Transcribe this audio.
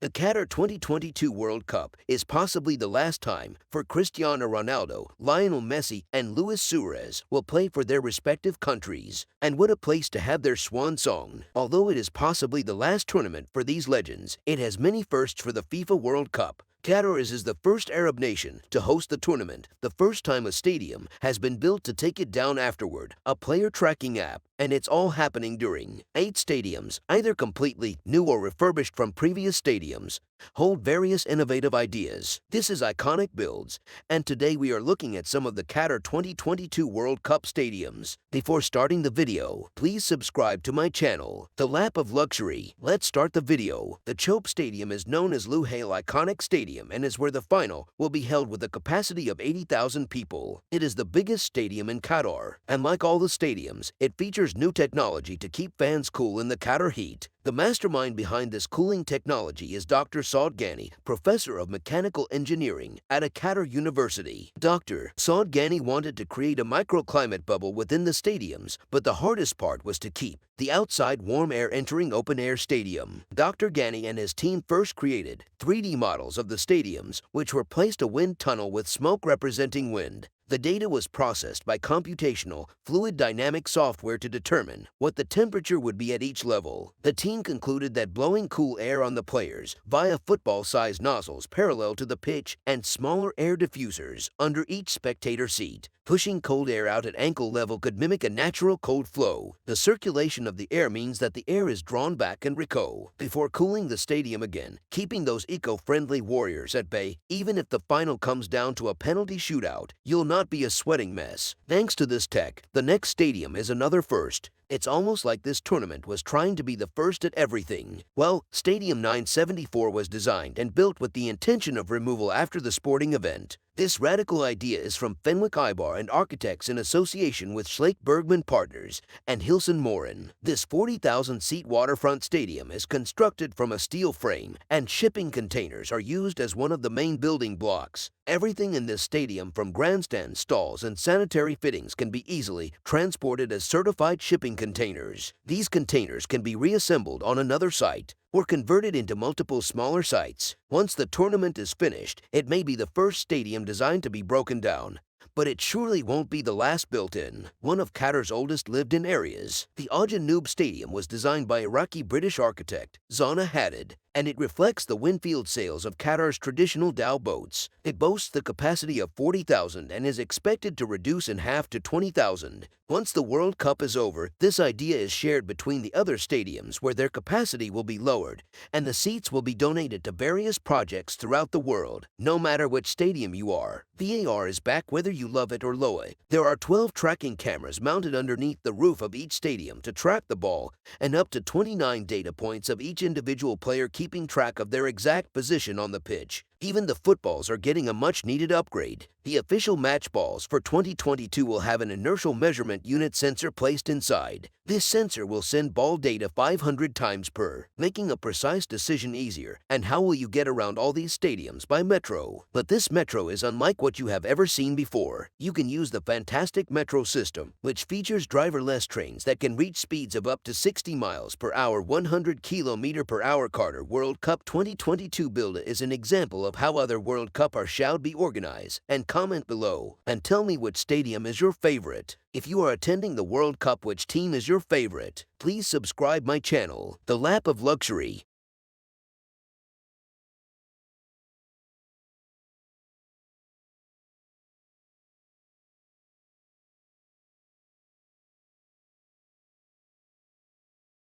The Qatar 2022 World Cup is possibly the last time for Cristiano Ronaldo, Lionel Messi, and Luis Suarez will play for their respective countries. And what a place to have their swan song. Although it is possibly the last tournament for these legends, it has many firsts for the FIFA World Cup. Qatar is the first Arab nation to host the tournament, the first time a stadium has been built to take it down afterward, a player tracking app, and it's all happening during 8 stadiums, either completely new or refurbished from previous stadiums, hold various innovative ideas. This is iconic builds, and today we are looking at some of the Qatar 2022 World Cup stadiums. Before starting the video, please subscribe to my channel, The Lap of Luxury. Let's start the video. The Chope Stadium is known as Luhail Iconic Stadium and is where the final will be held with a capacity of 80,000 people. It is the biggest stadium in Qatar, and like all the stadiums, it features new technology to keep fans cool in the Qatar heat. The mastermind behind this cooling technology is Dr. Saad Ghani, professor of mechanical engineering at a Qatar university. Dr. Saad Ghani wanted to create a microclimate bubble within the stadiums, but the hardest part was to keep the outside warm air entering open-air stadium. Dr. Ghani and his team first created 3D models of the stadiums, which were placed a wind tunnel with smoke representing wind. The data was processed by computational fluid dynamic software to determine what the temperature would be at each level. The team concluded that blowing cool air on the players via football-sized nozzles parallel to the pitch and smaller air diffusers under each spectator seat, pushing cold air out at ankle level could mimic a natural cold flow. The circulation of the air means that the air is drawn back and recool before cooling the stadium again, keeping those eco-friendly warriors at bay. Even if the final comes down to a penalty shootout, you'll not be a sweating mess. Thanks to this tech, the next stadium is another first. It's almost like this tournament was trying to be the first at everything. Well, Stadium 974 was designed and built with the intention of removal after the sporting event. This radical idea is from Fenwick Ibar and architects in association with Schlake Bergman Partners and Hilson Morin. This 40,000-seat waterfront stadium is constructed from a steel frame, and shipping containers are used as one of the main building blocks. Everything in this stadium, from grandstand stalls and sanitary fittings, can be easily transported as certified shipping containers. These containers can be reassembled on another site or converted into multiple smaller sites. Once the tournament is finished, it may be the first stadium designed to be broken down, but it surely won't be the last built in one of Qatar's oldest lived-in areas. The Ajah Noob Stadium was designed by Iraqi-British architect Zana Hadid, and it reflects the Winfield sails of Qatar's traditional dhow boats. It boasts the capacity of 40,000 and is expected to reduce in half to 20,000. Once the World Cup is over, this idea is shared between the other stadiums, where their capacity will be lowered and the seats will be donated to various projects throughout the world. No matter which stadium you are, VAR is back whether you love it or loathe it. There are 12 tracking cameras mounted underneath the roof of each stadium to track the ball, and up to 29 data points of each individual player keeping track of their exact position on the pitch. Even the footballs are getting a much-needed upgrade. The official match balls for 2022 will have an inertial measurement unit sensor placed inside. This sensor will send ball data 500 times per, making a precise decision easier. And how will you get around all these stadiums? By metro. But this metro is unlike what you have ever seen before. You can use the fantastic metro system, which features driverless trains that can reach speeds of up to 60 miles per hour, 100 km per hour. Qatar World Cup 2022 build is an example of how other World Cup are shall be organized. And comment below and tell me which stadium is your favorite. If you are attending the World Cup, which team is your favorite? Please subscribe my channel, The Lap of Luxury.